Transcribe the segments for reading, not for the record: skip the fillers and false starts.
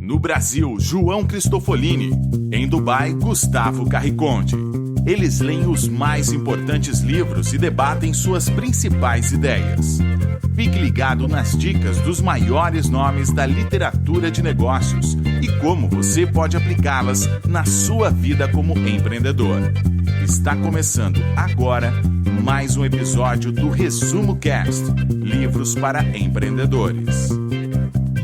No Brasil, João Cristofolini. Em Dubai, Gustavo Carriconde. Eles leem os mais importantes livros e debatem suas principais ideias. Fique ligado nas dicas dos maiores nomes da literatura de negócios e como você pode aplicá-las na sua vida como empreendedor. Está começando agora mais um episódio do Resumo Cast, livros para empreendedores.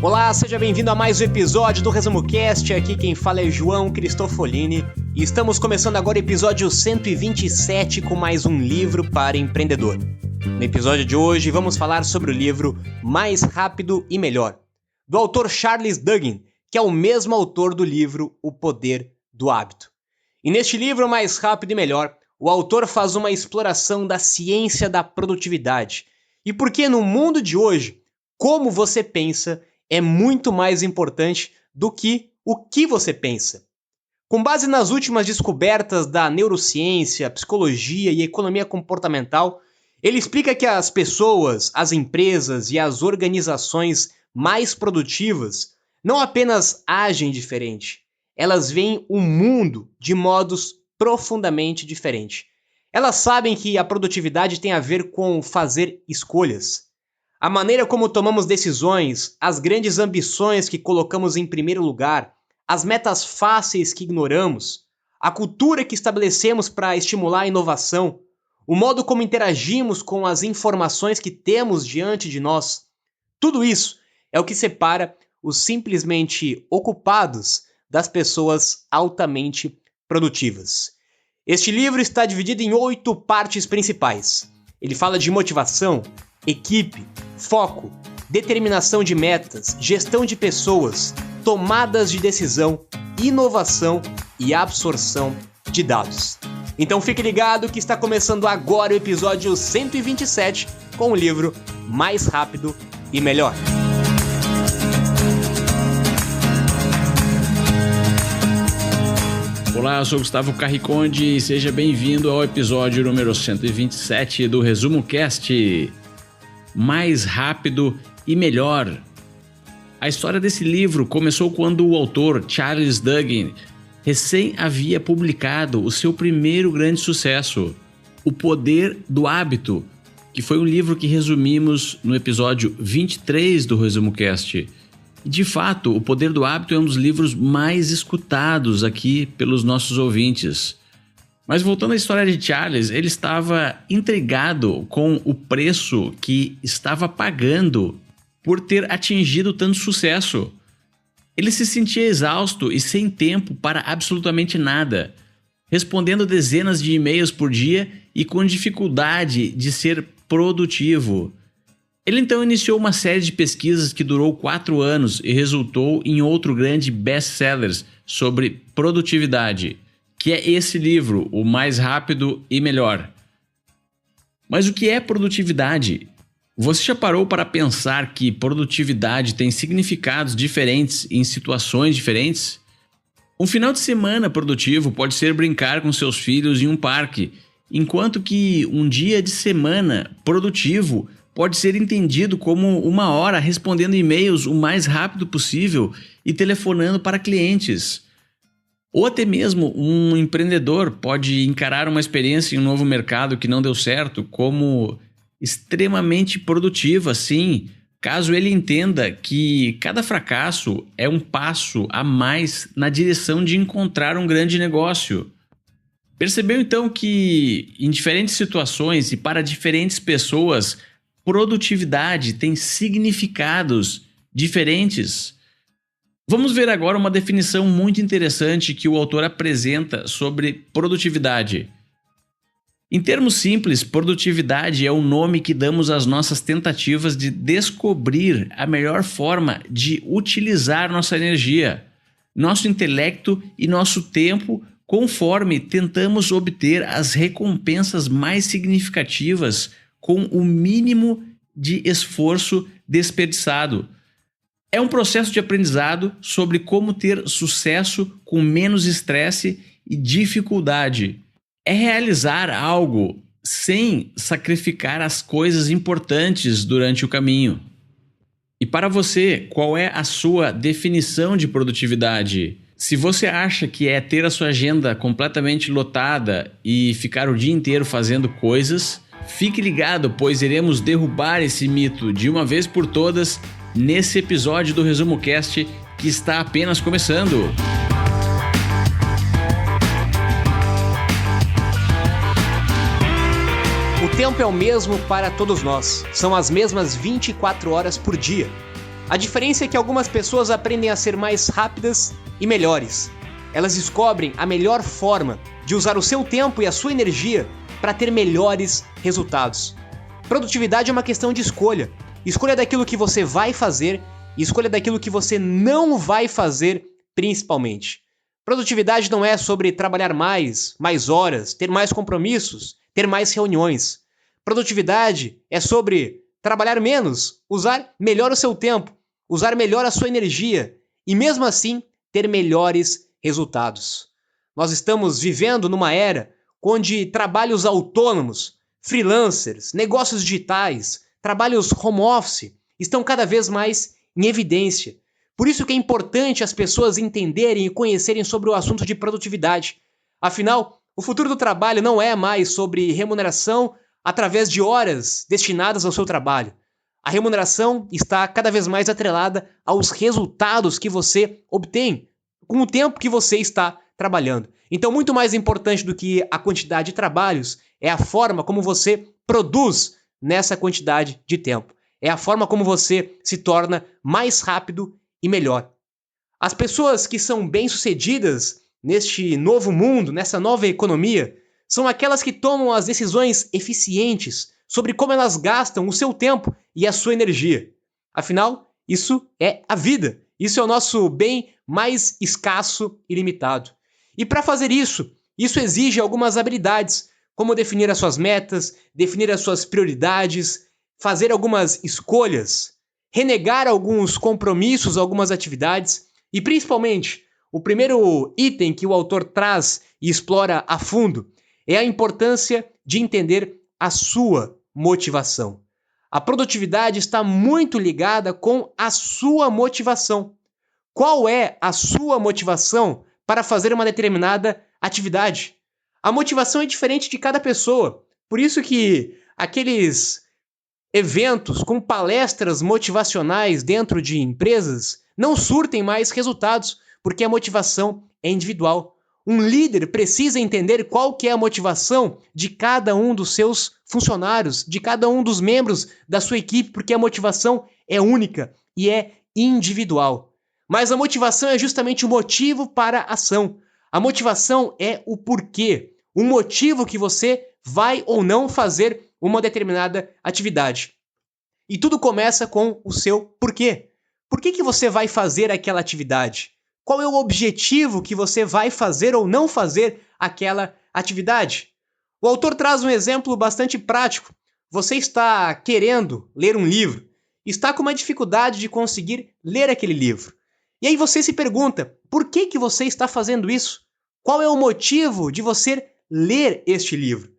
Olá, seja bem-vindo a mais um episódio do Resumo Cast. Aqui quem fala é João Cristofolini e estamos começando agora o episódio 127 com mais um livro para empreendedor. No episódio de hoje vamos falar sobre o livro Mais Rápido e Melhor, do autor Charles Duhigg, que é o mesmo autor do livro O Poder do Hábito. E neste livro Mais Rápido e Melhor, o autor faz uma exploração da ciência da produtividade e por que no mundo de hoje, como você pensa é muito mais importante do que o que você pensa. Com base nas últimas descobertas da neurociência, psicologia e economia comportamental, ele explica que as pessoas, as empresas e as organizações mais produtivas não apenas agem diferente, elas veem o mundo de modos profundamente diferentes. Elas sabem que a produtividade tem a ver com fazer escolhas. A maneira como tomamos decisões, as grandes ambições que colocamos em primeiro lugar, as metas fáceis que ignoramos, a cultura que estabelecemos para estimular a inovação, o modo como interagimos com as informações que temos diante de nós, tudo isso é o que separa os simplesmente ocupados das pessoas altamente produtivas. Este livro está dividido em 8 partes principais. Ele fala de motivação, equipe, foco, determinação de metas, gestão de pessoas, tomadas de decisão, inovação e absorção de dados. Então fique ligado que está começando agora o episódio 127 com o livro Mais Rápido e Melhor. Olá, eu sou Gustavo Carriconde e seja bem-vindo ao episódio número 127 do Resumo Cast. Mais rápido e melhor. A história desse livro começou quando o autor Charles Duhigg recém havia publicado o seu primeiro grande sucesso, O Poder do Hábito, que foi um livro que resumimos no episódio 23 do Resumo Cast. E de fato, O Poder do Hábito é um dos livros mais escutados aqui pelos nossos ouvintes. Mas voltando à história de Charles, ele estava intrigado com o preço que estava pagando por ter atingido tanto sucesso. Ele se sentia exausto e sem tempo para absolutamente nada, respondendo dezenas de e-mails por dia e com dificuldade de ser produtivo. Ele então iniciou uma série de pesquisas que durou 4 anos e resultou em outro grande best-seller sobre produtividade, que é esse livro, O Mais Rápido e Melhor. Mas o que é produtividade? Você já parou para pensar que produtividade tem significados diferentes em situações diferentes? Um final de semana produtivo pode ser brincar com seus filhos em um parque, enquanto que um dia de semana produtivo pode ser entendido como 1 hora respondendo e-mails o mais rápido possível e telefonando para clientes. Ou até mesmo um empreendedor pode encarar uma experiência em um novo mercado que não deu certo como extremamente produtiva, sim, caso ele entenda que cada fracasso é um passo a mais na direção de encontrar um grande negócio. Percebeu então que em diferentes situações e para diferentes pessoas, produtividade tem significados diferentes? Vamos ver agora uma definição muito interessante que o autor apresenta sobre produtividade. Em termos simples, produtividade é o nome que damos às nossas tentativas de descobrir a melhor forma de utilizar nossa energia, nosso intelecto e nosso tempo conforme tentamos obter as recompensas mais significativas com o mínimo de esforço desperdiçado. É um processo de aprendizado sobre como ter sucesso com menos estresse e dificuldade. É realizar algo sem sacrificar as coisas importantes durante o caminho. E para você, qual é a sua definição de produtividade? Se você acha que é ter a sua agenda completamente lotada e ficar o dia inteiro fazendo coisas, fique ligado, pois iremos derrubar esse mito de uma vez por todas nesse episódio do Resumo Cast que está apenas começando. O tempo é o mesmo para todos nós. São as mesmas 24 horas por dia. A diferença é que algumas pessoas aprendem a ser mais rápidas e melhores. Elas descobrem a melhor forma de usar o seu tempo e a sua energia para ter melhores resultados. Produtividade é uma questão de escolha. Escolha daquilo que você vai fazer e escolha daquilo que você não vai fazer, principalmente. Produtividade não é sobre trabalhar mais horas, ter mais compromissos, ter mais reuniões. Produtividade é sobre trabalhar menos, usar melhor o seu tempo, usar melhor a sua energia e mesmo assim ter melhores resultados. Nós estamos vivendo numa era onde trabalhos autônomos, freelancers, negócios digitais, trabalhos home office estão cada vez mais em evidência. Por isso que é importante as pessoas entenderem e conhecerem sobre o assunto de produtividade. Afinal, o futuro do trabalho não é mais sobre remuneração através de horas destinadas ao seu trabalho. A remuneração está cada vez mais atrelada aos resultados que você obtém com o tempo que você está trabalhando. Então, muito mais importante do que a quantidade de trabalhos é a forma como você produz nessa quantidade de tempo. É a forma como você se torna mais rápido e melhor. As pessoas que são bem-sucedidas neste novo mundo, nessa nova economia, são aquelas que tomam as decisões eficientes sobre como elas gastam o seu tempo e a sua energia. Afinal, isso é a vida. Isso é o nosso bem mais escasso e limitado. E para fazer isso exige algumas habilidades, como definir as suas metas, definir as suas prioridades, fazer algumas escolhas, renegar alguns compromissos, algumas atividades e, principalmente, o primeiro item que o autor traz e explora a fundo é a importância de entender a sua motivação. A produtividade está muito ligada com a sua motivação. Qual é a sua motivação para fazer uma determinada atividade? A motivação é diferente de cada pessoa. Por isso que aqueles eventos com palestras motivacionais dentro de empresas não surtem mais resultados, porque a motivação é individual. Um líder precisa entender qual que é a motivação de cada um dos seus funcionários, de cada um dos membros da sua equipe, porque a motivação é única e é individual. Mas a motivação é justamente o motivo para a ação. A motivação é o porquê, o motivo que você vai ou não fazer uma determinada atividade. E tudo começa com o seu porquê. Por que você vai fazer aquela atividade? Qual é o objetivo que você vai fazer ou não fazer aquela atividade? O autor traz um exemplo bastante prático. Você está querendo ler um livro, está com uma dificuldade de conseguir ler aquele livro. E aí você se pergunta, por que você está fazendo isso? Qual é o motivo de você ler este livro?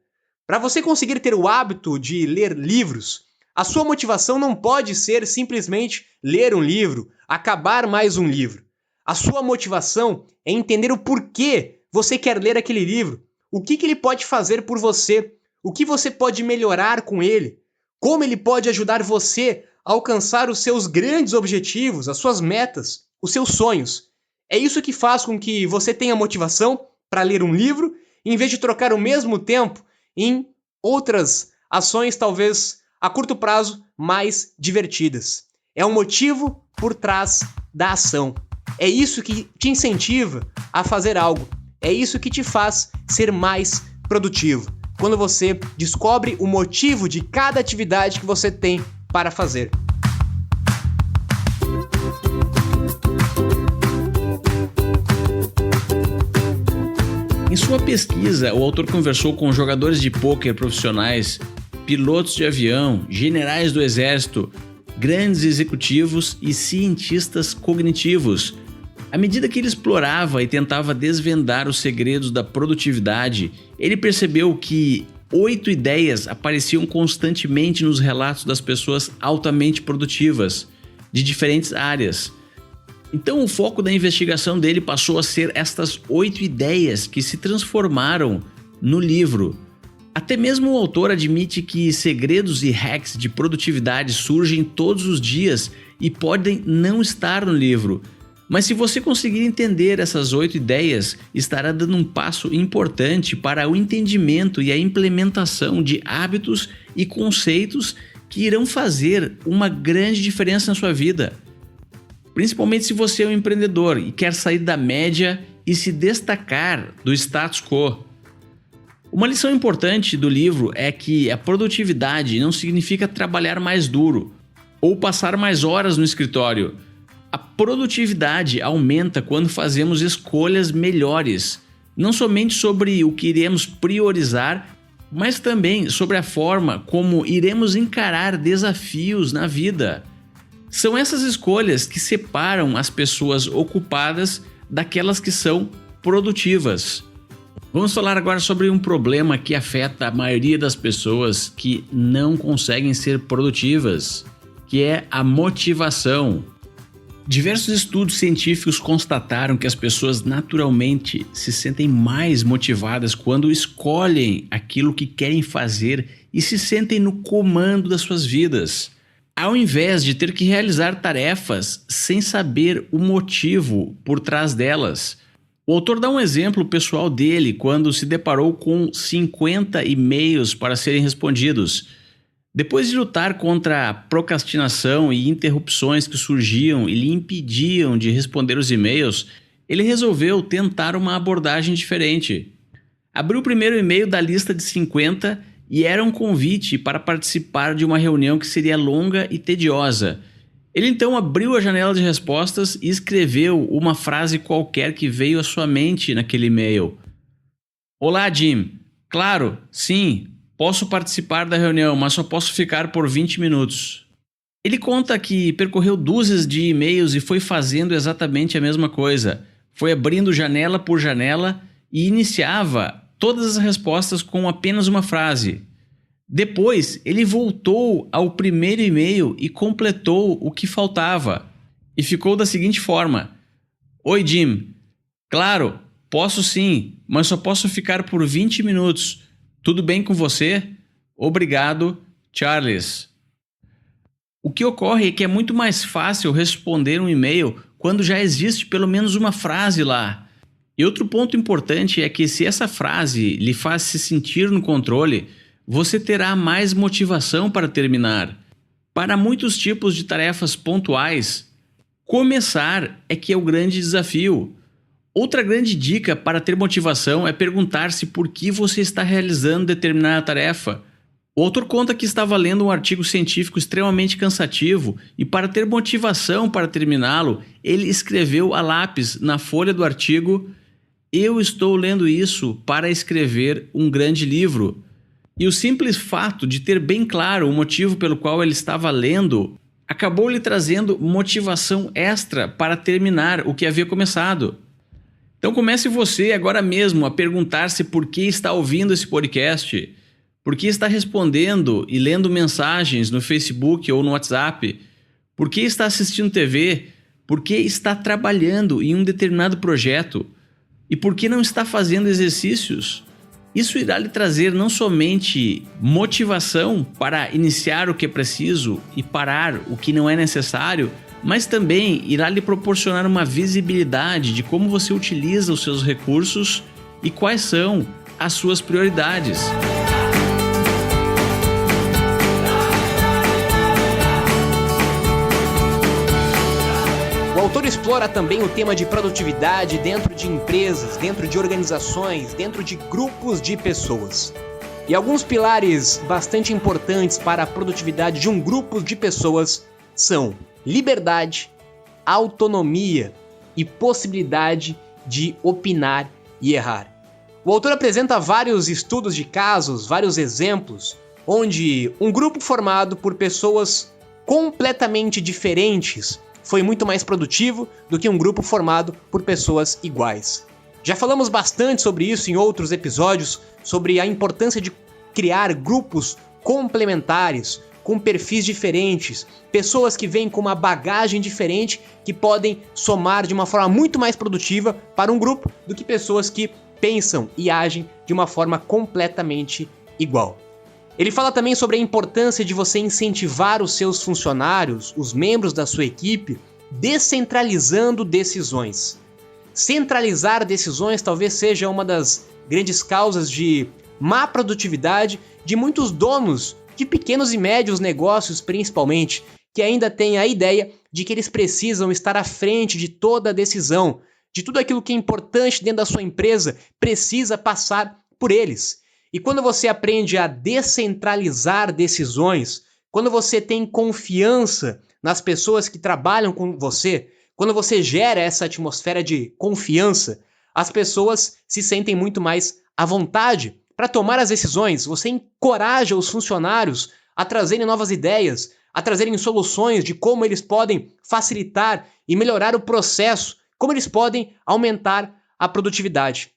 Para você conseguir ter o hábito de ler livros, a sua motivação não pode ser simplesmente ler um livro, acabar mais um livro. A sua motivação é entender o porquê você quer ler aquele livro, o que ele pode fazer por você, o que você pode melhorar com ele, como ele pode ajudar você a alcançar os seus grandes objetivos, as suas metas, os seus sonhos. É isso que faz com que você tenha motivação para ler um livro, em vez de trocar o mesmo tempo em outras ações, talvez a curto prazo, mais divertidas. É o motivo por trás da ação. É isso que te incentiva a fazer algo. É isso que te faz ser mais produtivo. Quando você descobre o motivo de cada atividade que você tem para fazer. Em sua pesquisa, o autor conversou com jogadores de pôquer profissionais, pilotos de avião, generais do exército, grandes executivos e cientistas cognitivos. À medida que ele explorava e tentava desvendar os segredos da produtividade, ele percebeu que 8 ideias apareciam constantemente nos relatos das pessoas altamente produtivas. de diferentes áreas. Então o foco da investigação dele passou a ser estas 8 ideias que se transformaram no livro. Até mesmo o autor admite que segredos e hacks de produtividade surgem todos os dias e podem não estar no livro. Mas se você conseguir entender essas 8 ideias, estará dando um passo importante para o entendimento e a implementação de hábitos e conceitos que irão fazer uma grande diferença na sua vida. Principalmente se você é um empreendedor e quer sair da média e se destacar do status quo. Uma lição importante do livro é que a produtividade não significa trabalhar mais duro ou passar mais horas no escritório. A produtividade aumenta quando fazemos escolhas melhores, não somente sobre o que iremos priorizar, mas também sobre a forma como iremos encarar desafios na vida. São essas escolhas que separam as pessoas ocupadas daquelas que são produtivas. Vamos falar agora sobre um problema que afeta a maioria das pessoas que não conseguem ser produtivas, que é a motivação. Diversos estudos científicos constataram que as pessoas naturalmente se sentem mais motivadas quando escolhem aquilo que querem fazer e se sentem no comando das suas vidas, ao invés de ter que realizar tarefas sem saber o motivo por trás delas. O autor dá um exemplo pessoal dele quando se deparou com 50 e-mails para serem respondidos. Depois de lutar contra a procrastinação e interrupções que surgiam e lhe impediam de responder os e-mails, ele resolveu tentar uma abordagem diferente. Abriu o primeiro e-mail da lista de 50 e era um convite para participar de uma reunião que seria longa e tediosa. Ele então abriu a janela de respostas e escreveu uma frase qualquer que veio à sua mente naquele e-mail. Olá, Jim. Claro, sim, posso participar da reunião, mas só posso ficar por 20 minutos. Ele conta que percorreu dúzias de e-mails e foi fazendo exatamente a mesma coisa. Foi abrindo janela por janela e iniciava todas as respostas com apenas uma frase. Depois, ele voltou ao primeiro e-mail e completou o que faltava. E ficou da seguinte forma: Oi, Jim. Claro, posso sim, mas só posso ficar por 20 minutos. Tudo bem com você? Obrigado, Charles. O que ocorre é que é muito mais fácil responder um e-mail quando já existe pelo menos uma frase lá. E outro ponto importante é que se essa frase lhe faz se sentir no controle, você terá mais motivação para terminar. Para muitos tipos de tarefas pontuais, começar é que é o grande desafio. Outra grande dica para ter motivação é perguntar-se por que você está realizando determinada tarefa. O autor conta que estava lendo um artigo científico extremamente cansativo e, para ter motivação para terminá-lo, ele escreveu a lápis na folha do artigo: Eu estou lendo isso para escrever um grande livro. E o simples fato de ter bem claro o motivo pelo qual ele estava lendo acabou lhe trazendo motivação extra para terminar o que havia começado. Então comece você agora mesmo a perguntar-se por que está ouvindo esse podcast, por que está respondendo e lendo mensagens no Facebook ou no WhatsApp, por que está assistindo TV, por que está trabalhando em um determinado projeto e por que não está fazendo exercícios. Isso irá lhe trazer não somente motivação para iniciar o que é preciso e parar o que não é necessário, mas também irá lhe proporcionar uma visibilidade de como você utiliza os seus recursos e quais são as suas prioridades. O autor explora também o tema de produtividade dentro de empresas, dentro de organizações, dentro de grupos de pessoas. E alguns pilares bastante importantes para a produtividade de um grupo de pessoas são liberdade, autonomia e possibilidade de opinar e errar. O autor apresenta vários estudos de casos, vários exemplos, onde um grupo formado por pessoas completamente diferentes foi muito mais produtivo do que um grupo formado por pessoas iguais. Já falamos bastante sobre isso em outros episódios, sobre a importância de criar grupos complementares, com perfis diferentes, pessoas que vêm com uma bagagem diferente que podem somar de uma forma muito mais produtiva para um grupo do que pessoas que pensam e agem de uma forma completamente igual. Ele fala também sobre a importância de você incentivar os seus funcionários, os membros da sua equipe, descentralizando decisões. Centralizar decisões talvez seja uma das grandes causas de má produtividade de muitos donos de pequenos e médios negócios, principalmente, que ainda têm a ideia de que eles precisam estar à frente de toda a decisão, de tudo aquilo que é importante dentro da sua empresa precisa passar por eles. E quando você aprende a descentralizar decisões, quando você tem confiança nas pessoas que trabalham com você, quando você gera essa atmosfera de confiança, as pessoas se sentem muito mais à vontade para tomar as decisões. Você encoraja os funcionários a trazerem novas ideias, a trazerem soluções de como eles podem facilitar e melhorar o processo, como eles podem aumentar a produtividade.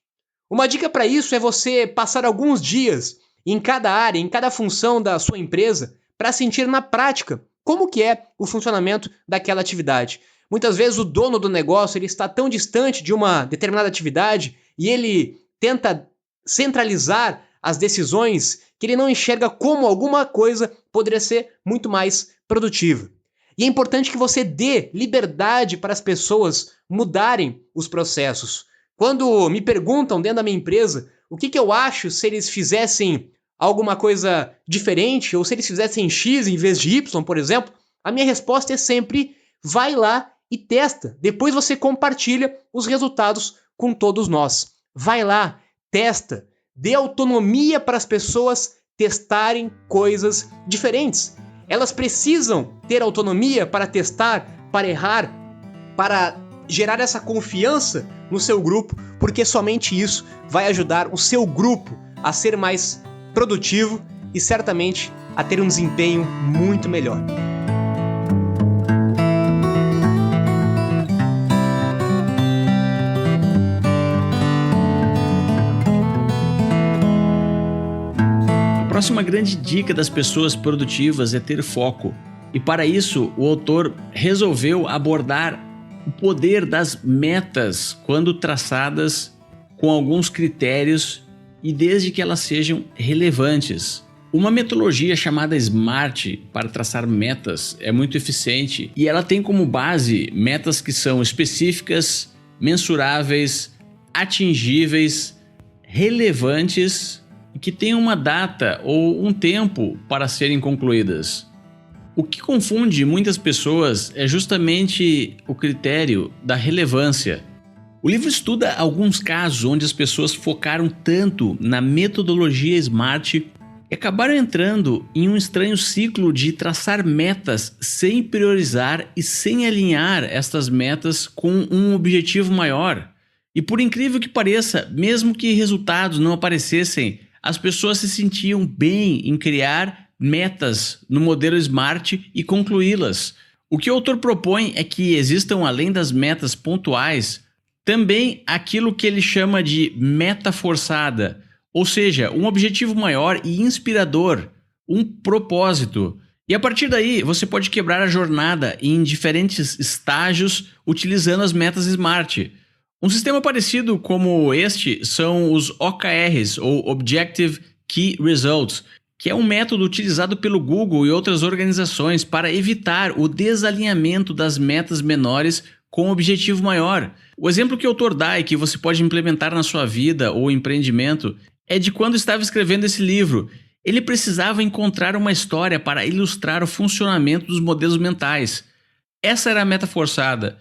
Uma dica para isso é você passar alguns dias em cada área, em cada função da sua empresa, para sentir na prática como que é o funcionamento daquela atividade. Muitas vezes o dono do negócio ele está tão distante de uma determinada atividade e ele tenta centralizar as decisões que ele não enxerga como alguma coisa poderia ser muito mais produtiva. E é importante que você dê liberdade para as pessoas mudarem os processos. Quando me perguntam dentro da minha empresa o que eu acho se eles fizessem alguma coisa diferente ou se eles fizessem X em vez de Y, por exemplo, a minha resposta é sempre: vai lá e testa. Depois você compartilha os resultados com todos nós. Vai lá, testa, dê autonomia para as pessoas testarem coisas diferentes. Elas precisam ter autonomia para testar, para errar, para gerar essa confiança no seu grupo, porque somente isso vai ajudar o seu grupo a ser mais produtivo e certamente a ter um desempenho muito melhor. A próxima grande dica das pessoas produtivas é ter foco. E para isso, o autor resolveu abordar o poder das metas quando traçadas com alguns critérios e desde que elas sejam relevantes. Uma metodologia chamada SMART para traçar metas é muito eficiente e ela tem como base metas que são específicas, mensuráveis, atingíveis, relevantes e que tenham uma data ou um tempo para serem concluídas. O que confunde muitas pessoas é justamente o critério da relevância. O livro estuda alguns casos onde as pessoas focaram tanto na metodologia SMART e acabaram entrando em um estranho ciclo de traçar metas sem priorizar e sem alinhar estas metas com um objetivo maior. E por incrível que pareça, mesmo que resultados não aparecessem, as pessoas se sentiam bem em criar metas no modelo SMART e concluí-las. O que o autor propõe é que existam, além das metas pontuais, também aquilo que ele chama de meta forçada, ou seja, um objetivo maior e inspirador, um propósito. E a partir daí, você pode quebrar a jornada em diferentes estágios utilizando as metas SMART. Um sistema parecido como este são os OKRs, ou Objective Key Results, que é um método utilizado pelo Google e outras organizações para evitar o desalinhamento das metas menores com o objetivo maior. O exemplo que o autor dá e que você pode implementar na sua vida ou empreendimento é de quando estava escrevendo esse livro. Ele precisava encontrar uma história para ilustrar o funcionamento dos modelos mentais. Essa era a meta forçada.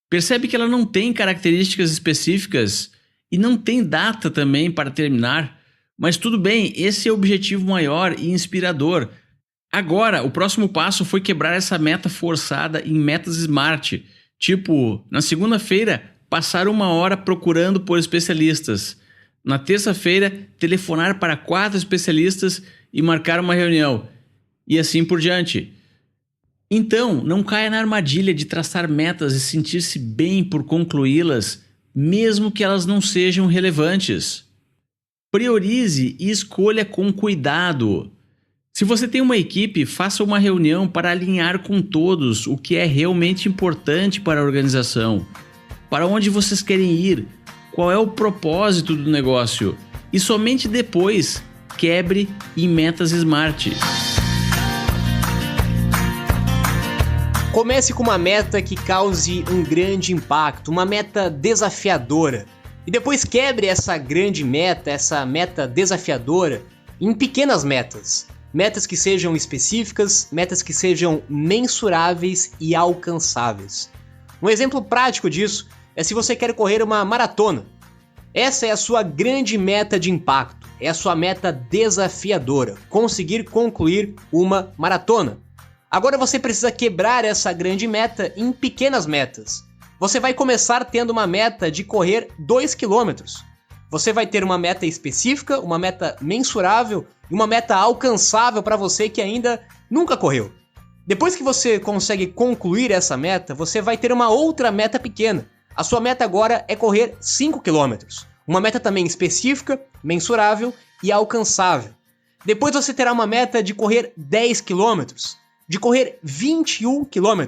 Percebe que ela não tem características específicas e não tem data também para terminar. Mas tudo bem, esse é o objetivo maior e inspirador. Agora, o próximo passo foi quebrar essa meta forçada em metas SMART. Tipo, na segunda-feira, passar 1 hora procurando por especialistas. Na terça-feira, telefonar para 4 especialistas e marcar uma reunião. E assim por diante. Então, não caia na armadilha de traçar metas e sentir-se bem por concluí-las, mesmo que elas não sejam relevantes. Priorize e escolha com cuidado. Se você tem uma equipe, faça uma reunião para alinhar com todos o que é realmente importante para a organização, para onde vocês querem ir, qual é o propósito do negócio e somente depois quebre em metas SMART. Comece com uma meta que cause um grande impacto, uma meta desafiadora. E depois quebre essa grande meta, essa meta desafiadora, em pequenas metas. Metas que sejam específicas, metas que sejam mensuráveis e alcançáveis. Um exemplo prático disso é se você quer correr uma maratona. Essa é a sua grande meta de impacto, é a sua meta desafiadora, conseguir concluir uma maratona. Agora você precisa quebrar essa grande meta em pequenas metas. Você vai começar tendo uma meta de correr 2 km. Você vai ter uma meta específica, uma meta mensurável e uma meta alcançável para você que ainda nunca correu. Depois que você consegue concluir essa meta, você vai ter uma outra meta pequena. A sua meta agora é correr 5 km. Uma meta também específica, mensurável e alcançável. Depois você terá uma meta de correr 10 km, de correr 21 km.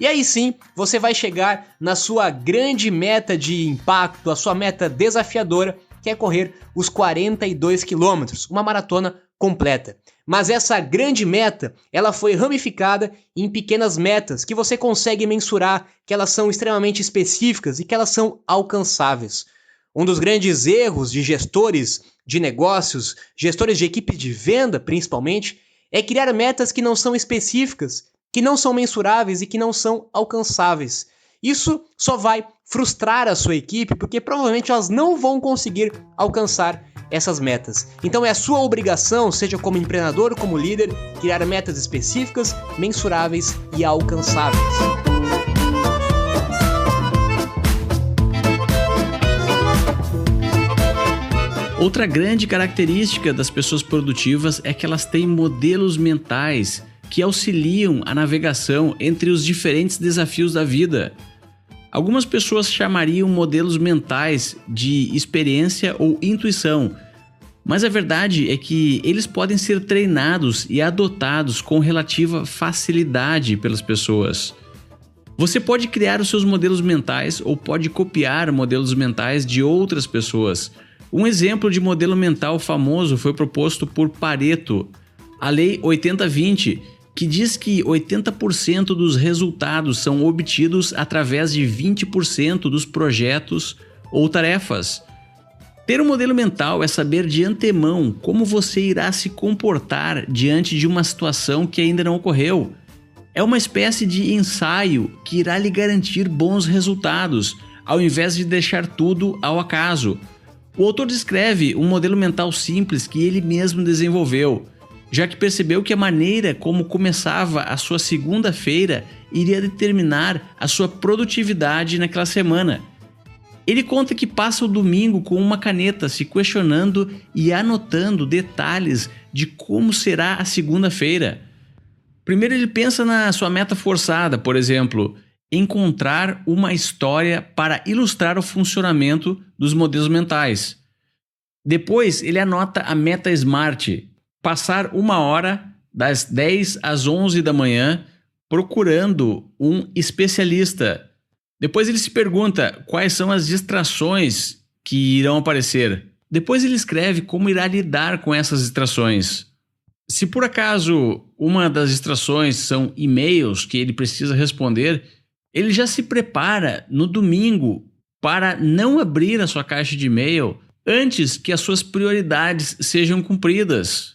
E aí sim, você vai chegar na sua grande meta de impacto, a sua meta desafiadora, que é correr os 42 km, uma maratona completa. Mas essa grande meta, ela foi ramificada em pequenas metas que você consegue mensurar, que elas são extremamente específicas e que elas são alcançáveis. Um dos grandes erros de gestores de negócios, gestores de equipe de venda principalmente, é criar metas que não são específicas, que não são mensuráveis e que não são alcançáveis. Isso só vai frustrar a sua equipe, porque provavelmente elas não vão conseguir alcançar essas metas. Então é a sua obrigação, seja como empreendedor ou como líder, criar metas específicas, mensuráveis e alcançáveis. Outra grande característica das pessoas produtivas é que elas têm modelos mentais que auxiliam a navegação entre os diferentes desafios da vida. Algumas pessoas chamariam modelos mentais de experiência ou intuição, mas a verdade é que eles podem ser treinados e adotados com relativa facilidade pelas pessoas. Você pode criar os seus modelos mentais ou pode copiar modelos mentais de outras pessoas. Um exemplo de modelo mental famoso foi proposto por Pareto, a Lei 80-20, que diz que 80% dos resultados são obtidos através de 20% dos projetos ou tarefas. Ter um modelo mental é saber de antemão como você irá se comportar diante de uma situação que ainda não ocorreu. É uma espécie de ensaio que irá lhe garantir bons resultados, ao invés de deixar tudo ao acaso. O autor descreve um modelo mental simples que ele mesmo desenvolveu, já que percebeu que a maneira como começava a sua segunda-feira iria determinar a sua produtividade naquela semana. Ele conta que passa o domingo com uma caneta se questionando e anotando detalhes de como será a segunda-feira. Primeiro ele pensa na sua meta forçada, por exemplo, encontrar uma história para ilustrar o funcionamento dos modelos mentais. Depois ele anota a meta SMART, passar 1 hora das 10 às 11 da manhã procurando um especialista. Depois ele se pergunta quais são as distrações que irão aparecer. Depois ele escreve como irá lidar com essas distrações. Se por acaso uma das distrações são e-mails que ele precisa responder, ele já se prepara no domingo para não abrir a sua caixa de e-mail antes que as suas prioridades sejam cumpridas.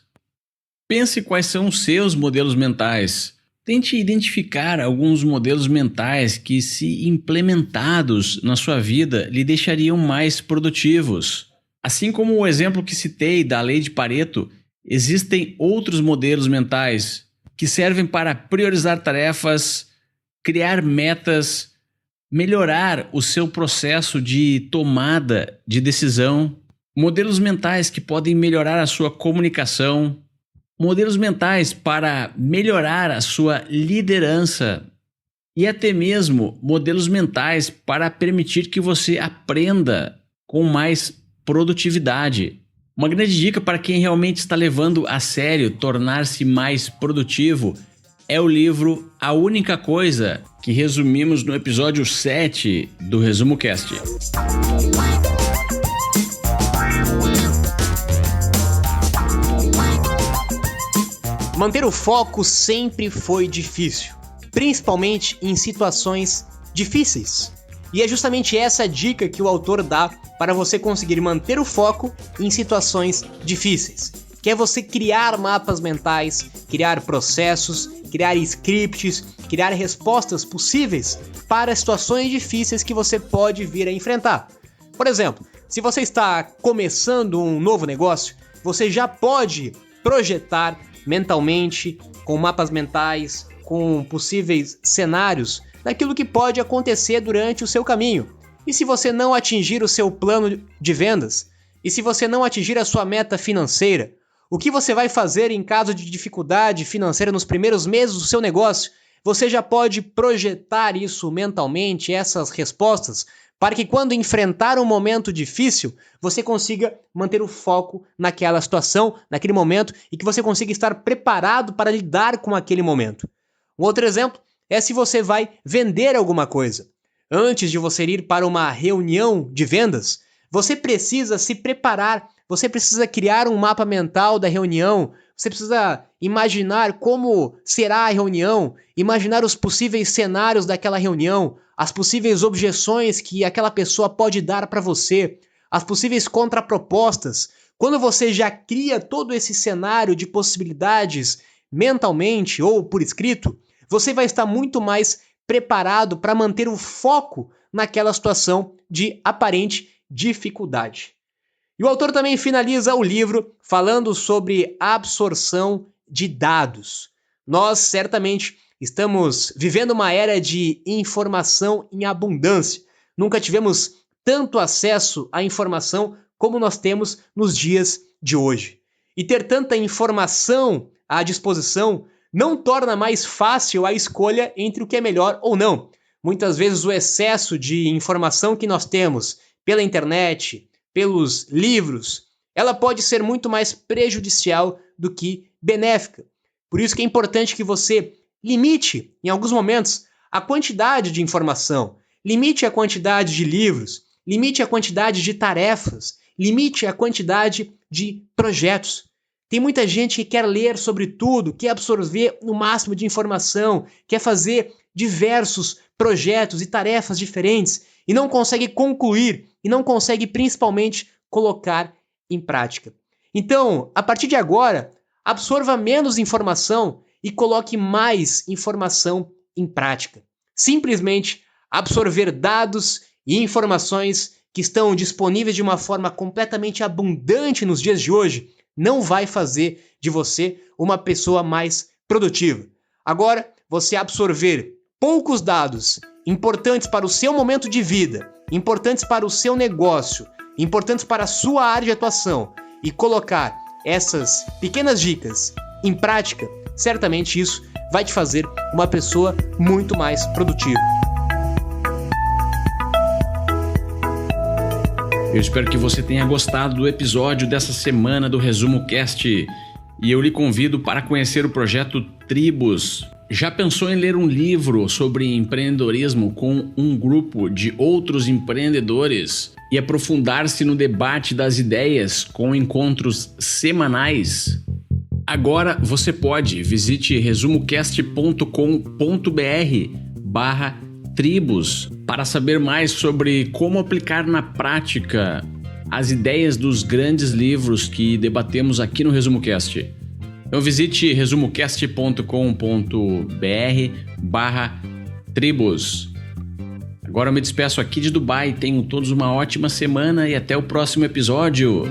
Pense quais são os seus modelos mentais. Tente identificar alguns modelos mentais que, se implementados na sua vida, lhe deixariam mais produtivos. Assim como o exemplo que citei da lei de Pareto, existem outros modelos mentais que servem para priorizar tarefas, criar metas, melhorar o seu processo de tomada de decisão, modelos mentais que podem melhorar a sua comunicação, modelos mentais para melhorar a sua liderança e até mesmo modelos mentais para permitir que você aprenda com mais produtividade. Uma grande dica para quem realmente está levando a sério tornar-se mais produtivo é o livro A Única Coisa, que resumimos no episódio 7 do Resumo Cast. Manter o foco sempre foi difícil, principalmente em situações difíceis. E é justamente essa dica que o autor dá para você conseguir manter o foco em situações difíceis, que é você criar mapas mentais, criar processos, criar scripts, criar respostas possíveis para situações difíceis que você pode vir a enfrentar. Por exemplo, se você está começando um novo negócio, você já pode projetar mentalmente, com mapas mentais, com possíveis cenários daquilo que pode acontecer durante o seu caminho. E se você não atingir o seu plano de vendas? E se você não atingir a sua meta financeira? O que você vai fazer em caso de dificuldade financeira nos primeiros meses do seu negócio? Você já pode projetar isso mentalmente, essas respostas, para que quando enfrentar um momento difícil, você consiga manter o foco naquela situação, naquele momento, e que você consiga estar preparado para lidar com aquele momento. Um outro exemplo é se você vai vender alguma coisa. Antes de você ir para uma reunião de vendas, você precisa se preparar, você precisa criar um mapa mental da reunião, você precisa imaginar como será a reunião, imaginar os possíveis cenários daquela reunião, as possíveis objeções que aquela pessoa pode dar para você, as possíveis contrapropostas. Quando você já cria todo esse cenário de possibilidades mentalmente ou por escrito, você vai estar muito mais preparado para manter o foco naquela situação de aparente dificuldade. E o autor também finaliza o livro falando sobre a absorção de dados. Nós certamente estamos vivendo uma era de informação em abundância. Nunca tivemos tanto acesso à informação como nós temos nos dias de hoje. E ter tanta informação à disposição não torna mais fácil a escolha entre o que é melhor ou não. Muitas vezes o excesso de informação que nós temos pela internet, pelos livros, ela pode ser muito mais prejudicial do que benéfica. Por isso que é importante que você limite, em alguns momentos, a quantidade de informação, limite a quantidade de livros, limite a quantidade de tarefas, limite a quantidade de projetos. Tem muita gente que quer ler sobre tudo, quer absorver o máximo de informação, quer fazer diversos projetos e tarefas diferentes e não consegue concluir e não consegue principalmente colocar em prática. Então, a partir de agora, absorva menos informação e coloque mais informação em prática. Simplesmente absorver dados e informações que estão disponíveis de uma forma completamente abundante nos dias de hoje não vai fazer de você uma pessoa mais produtiva. Agora, você absorver poucos dados importantes para o seu momento de vida, importantes para o seu negócio, importantes para a sua área de atuação e colocar essas pequenas dicas em prática, certamente isso vai te fazer uma pessoa muito mais produtiva. Eu espero que você tenha gostado do episódio dessa semana do Resumo Cast e eu lhe convido para conhecer o projeto Tribos. Já pensou em ler um livro sobre empreendedorismo com um grupo de outros empreendedores e aprofundar-se no debate das ideias com encontros semanais? Agora você pode. Visite resumocast.com.br/tribos para saber mais sobre como aplicar na prática as ideias dos grandes livros que debatemos aqui no Resumo Cast. Então visite resumocast.com.br/tribos. Agora eu me despeço aqui de Dubai. Tenham todos uma ótima semana e até o próximo episódio.